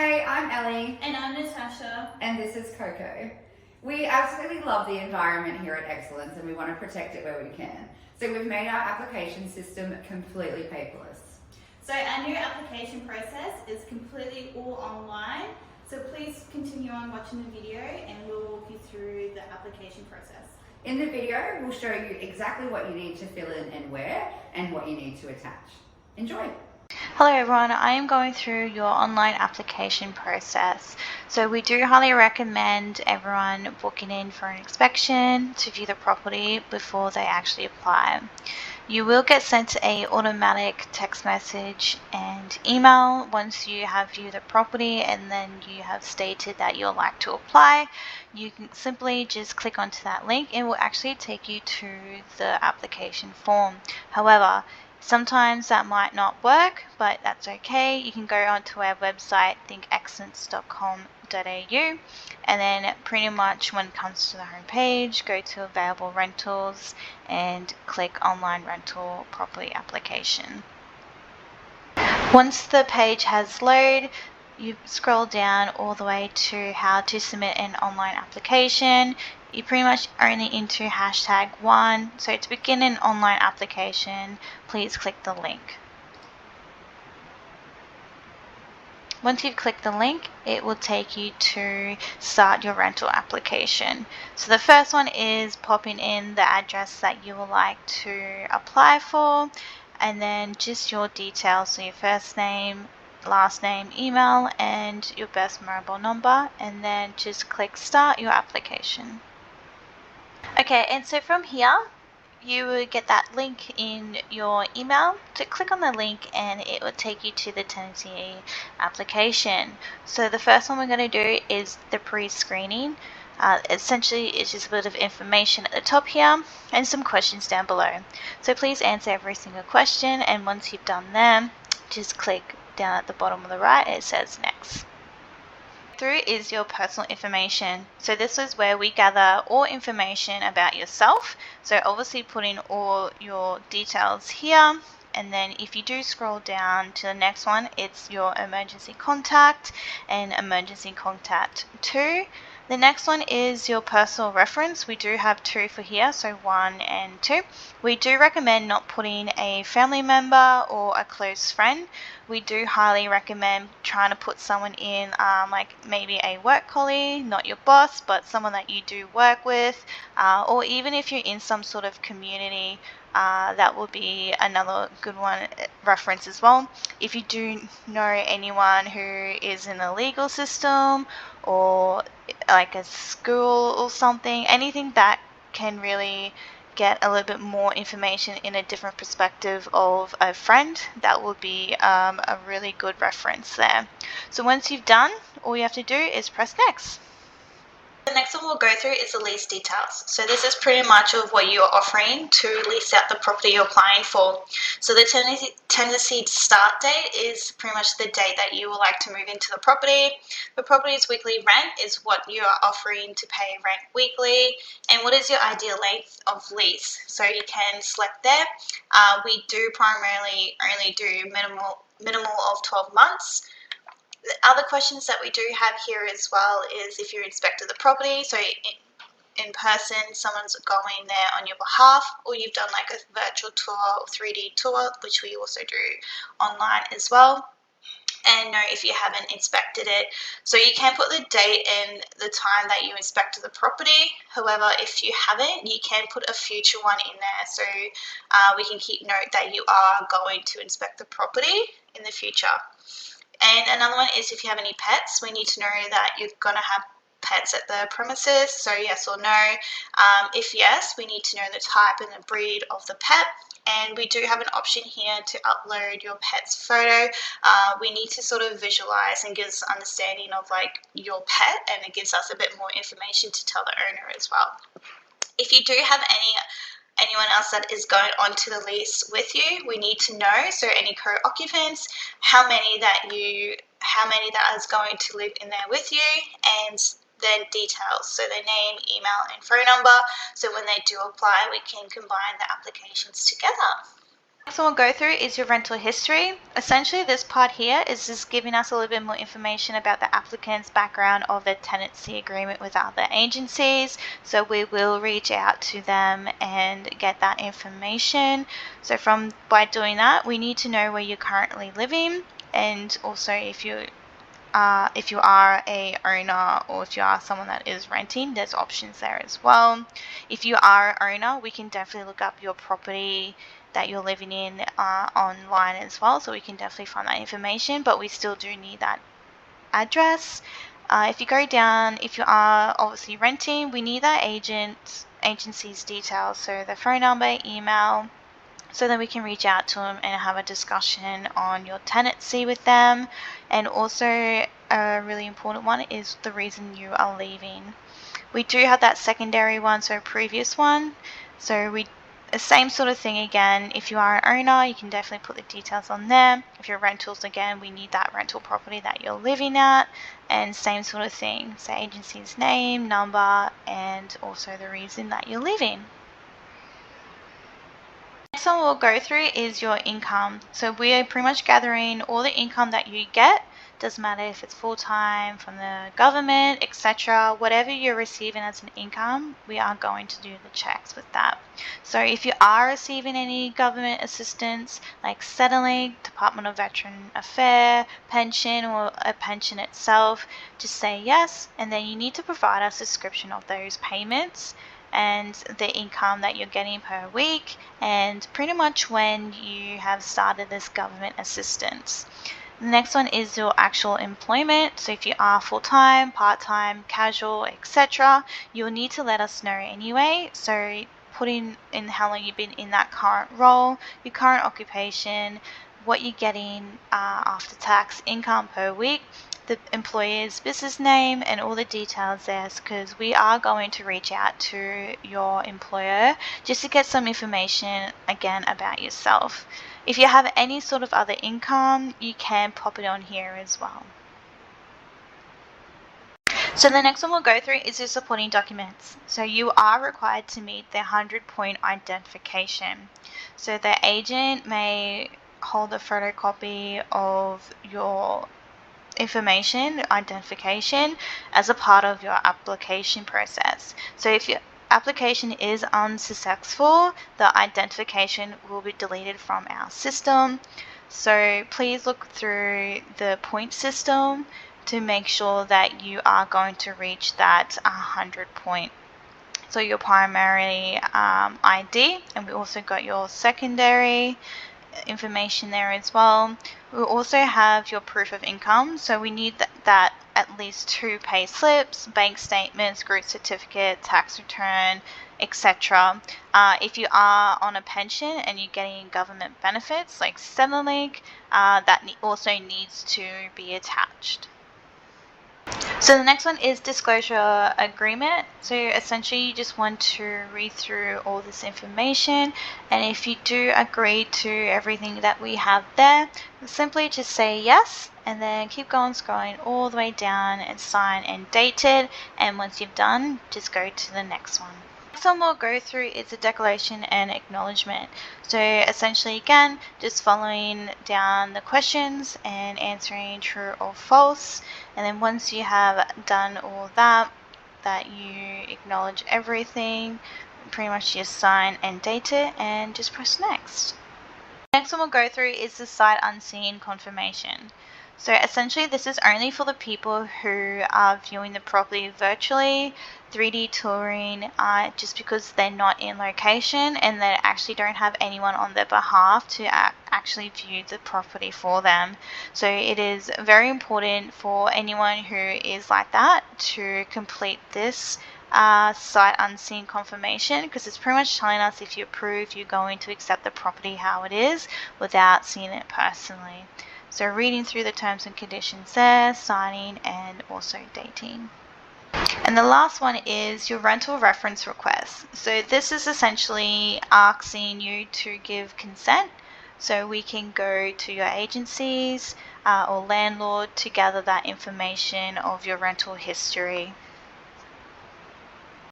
Hey, I'm Ellie. And I'm Natasha. And this is Coco. We absolutely love the environment here at Excellence and we want to protect it where we can. So we've made our application system completely paperless. So our new application process is completely all online. So please continue on watching the video and we'll walk you through the application process. In the video, we'll show you exactly what you need to fill in and where and what you need to attach. Enjoy! Hello everyone, I am going through your online application process. So we do highly recommend everyone booking in for an inspection to view the property before they actually apply. You will get sent a automatic text message and email once you have viewed the property and then you have stated that you'd like to apply. You can simply just click onto that link and it will actually take you to the application form. However, sometimes that might not work, but that's okay. You can go onto our website, thinkexcellence.com.au, and then pretty much when it comes to the home page, go to available rentals and click online rental property application. Once the page has loaded, you scroll down all the way to how to submit an online application. You pretty much only enter #1. So to begin an online application, please click the link. Once you've clicked the link, it will take you to start your rental application. So the first one is popping in the address that you would like to apply for, and then just your details, so your first name, last name, email, and your best mobile number, and then just click start your application. Okay, and so from here, you will get that link in your email. To click on the link and it will take you to the tenancy application. So the first one we're going to do is the pre-screening. Essentially it's just a bit of information at the top here and some questions down below. So please answer every single question, and once you've done them, just click down at the bottom of the right. It says next. Through is your personal information. So this is where we gather all information about yourself. So obviously putting all your details here, and then if you do scroll down to the next one, it's your emergency contact and emergency contact 2. The next one is your personal reference. We do have 2 for here, so 1 and 2. We do recommend not putting a family member or a close friend. We do highly recommend trying to put someone in like maybe a work colleague, not your boss, but someone that you do work with, or even if you're in some sort of community, that will be another good one reference as well. If you do know anyone who is in the legal system or like a school or something, anything that can really get a little bit more information in a different perspective of a friend, that will be a really good reference there. So once you've done, all you have to do is press next. The next one we'll go through is the lease details. So this is pretty much of what you're offering to lease out the property you're applying for. So the tenancy start date is pretty much the date that you would like to move into the property. The property's weekly rent is what you are offering to pay rent weekly. And what is your ideal length of lease? So you can select there. We do primarily only do minimal of 12 months. The other questions that we do have here as well is if you inspected the property, so in person, someone's going there on your behalf, or you've done like a virtual tour or 3D tour, which we also do online as well. And no, if you haven't inspected it. So you can put the date and the time that you inspected the property. However, if you haven't, you can put a future one in there. So we can keep note that you are going to inspect the property in the future. And another one is if you have any pets, we need to know that you're going to have pets at the premises, so yes or no. If yes, we need to know the type and the breed of the pet. And we do have an option here to upload your pet's photo. We need to sort of visualize and give us understanding of like your pet, and it gives us a bit more information to tell the owner as well. If you do have anyone else that is going on to the lease with you, we need to know. So any co-occupants, how many that is going to live in there with you, and then details, so their name, email, and phone number. So when they do apply, we can combine the applications together. Next one we'll go through is your rental history. Essentially, this part here is just giving us a little bit more information about the applicant's background of their tenancy agreement with other agencies. So we will reach out to them and get that information. So by doing that, we need to know where you're currently living, and also if you are a owner or if you are someone that is renting, there's options there as well. If you are an owner, we can definitely look up your property that you're living in online as well, so we can definitely find that information, but we still do need that address. If you go down, if you are obviously renting, we need that agency's details, so the phone number, email, so then we can reach out to them and have a discussion on your tenancy with them. And also a really important one is the reason you are leaving. We do have that secondary one, so previous one. So the same sort of thing again. If you are an owner, you can definitely put the details on there. If you're rentals, again, we need that rental property that you're living at, and same sort of thing. So agency's name, number, and also the reason that you're leaving. Next one we'll go through is your income. So we are pretty much gathering all the income that you get. Doesn't matter if it's full-time, from the government, etc. Whatever you're receiving as an income, we are going to do the checks with that. So if you are receiving any government assistance like Centrelink, Department of Veteran Affairs, pension, or a pension itself, just say yes, and then you need to provide us a description of those payments and the income that you're getting per week, and pretty much when you have started this government assistance. The next one is your actual employment. So if you are full-time, part-time, casual, etc., you'll need to let us know anyway. So putting in how long you've been in that current role, your current occupation, what you're getting after tax income per week, the employer's business name, and all the details there, because we are going to reach out to your employer just to get some information again about yourself. If you have any sort of other income, you can pop it on here as well. So the next one we'll go through is your supporting documents. So you are required to meet the 100-point identification. So the agent may hold a photocopy of your information, identification, as a part of your application process. So if your application is unsuccessful, the identification will be deleted from our system. So please look through the point system to make sure that you are going to reach that 100-point. So your primary ID, and we also got your secondary information there as well. We'll also have your proof of income, so we need that at least 2 pay slips, bank statements, group certificate, tax return, etc. If you are on a pension and you're getting government benefits like Centrelink, that also needs to be attached. So the next one is disclosure agreement. So essentially you just want to read through all this information, and if you do agree to everything that we have there, simply just say yes, and then keep going, scrolling all the way down and sign and date it, and once you've done, just go to the next one. Next one we'll go through is a declaration and acknowledgement. So essentially again, just following down the questions and answering true or false, and then once you have done all that you acknowledge everything, pretty much just sign and date it and just press next. Next one we'll go through is the sight unseen confirmation. So essentially this is only for the people who are viewing the property virtually, 3D touring, just because they're not in location and they actually don't have anyone on their behalf to actually view the property for them. So it is very important for anyone who is like that to complete this sight unseen confirmation, because it's pretty much telling us if you approve, you're going to accept the property how it is without seeing it personally. So reading through the terms and conditions there, signing, and also dating. And the last one is your rental reference request. So this is essentially asking you to give consent, so we can go to your agencies or landlord to gather that information of your rental history.